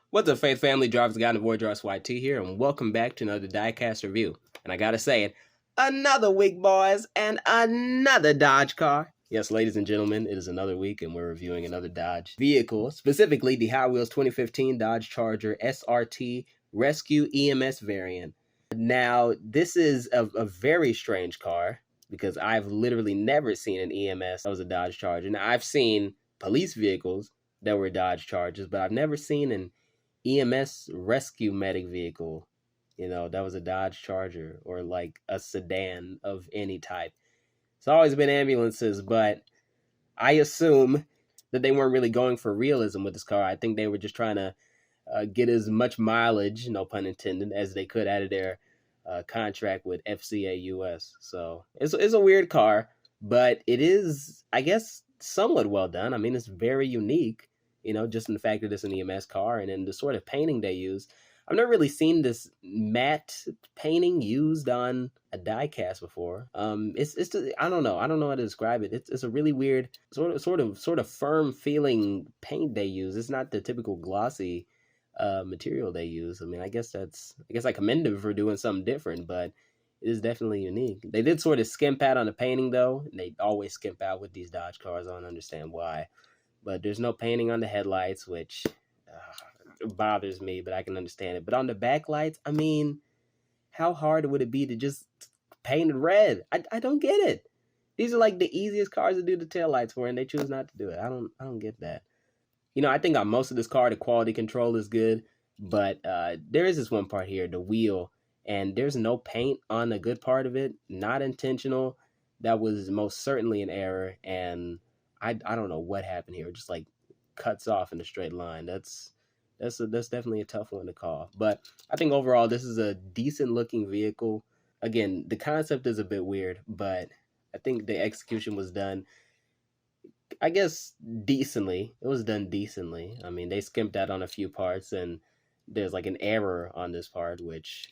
What's up, Faith Family? Drivers Guide and Void Drives YT here, and welcome back to another Diecast review. And I gotta say it, another week, boys, and another Dodge car. Yes, ladies and gentlemen, it is another week, and we're reviewing another Dodge vehicle, specifically the Hot Wheels 2015 Dodge Charger SRT Rescue EMS Variant. Now, this is a very strange car, because I've literally never seen an EMS that was a Dodge Charger. Now, I've seen police vehicles that were Dodge Chargers, but I've never seen an EMS rescue medic vehicle, that was a Dodge Charger or like a sedan of any type. It's always been ambulances, but I assume that they weren't really going for realism with this car. I think they were just trying to get as much mileage, no pun intended, as they could out of their contract with FCA US. So it's a weird car, but it is, I guess, somewhat well done. I mean, it's very unique. Just in the fact that it's an EMS car and in the sort of painting they use. I've never really seen this matte painting used on a diecast before. It's I don't know how to describe it. It's a really weird sort of firm feeling paint they use. It's not the typical glossy material they use. I mean, I guess I commend them for doing something different, but it is definitely unique. They did sort of skimp out on the painting though, and they always skimp out with these Dodge cars. I don't understand why. But there's no painting on the headlights, which bothers me, but I can understand it. But on the backlights, I mean, how hard would it be to just paint it red? I don't get it. These are like the easiest cars to do the taillights for, and they choose not to do it. I don't get that. I think on most of this car, the quality control is good, but there is this one part here, the wheel, and there's no paint on a good part of it. Not intentional. That was most certainly an error, and I don't know what happened here. It just like cuts off in a straight line. That's definitely a tough one to call. But I think overall this is a decent looking vehicle. Again, the concept is a bit weird, but I think the execution was done, I guess, decently. It was done decently. I mean, they skimped out on a few parts, and there's like an error on this part, which,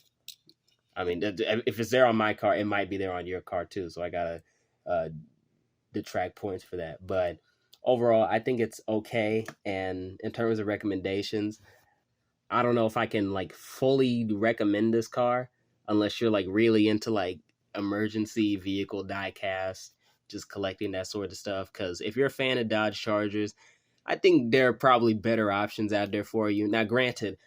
I mean, if it's there on my car, it might be there on your car too. So I gotta detract points for that. But overall, I think it's okay. And in terms of recommendations, I don't know if I can like fully recommend this car unless you're like really into like emergency vehicle diecast, just collecting that sort of stuff. Because if you're a fan of Dodge Chargers, I think there are probably better options out there for you. Now, granted,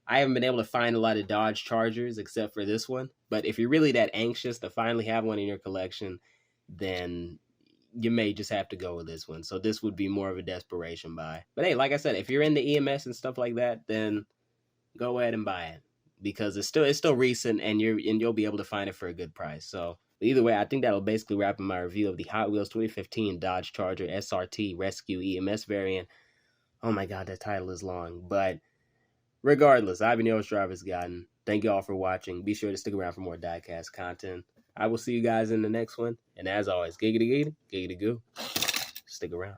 I haven't been able to find a lot of Dodge Chargers except for this one. But if you're really that anxious to finally have one in your collection, then you may just have to go with this one. So this would be more of a desperation buy. But hey, like I said, if you're into EMS and stuff like that, then go ahead and buy it, because it's still recent, and you'll be able to find it for a good price. So either way, I think that'll basically wrap up my review of the Hot Wheels 2015 Dodge Charger SRT Rescue EMS Variant. Oh my God, that title is long. But regardless, I've been your host, Drivers Guide. Thank you all for watching. Be sure to stick around for more diecast content. I will see you guys in the next one. And as always, giggity giggity, giggity goo. Stick around.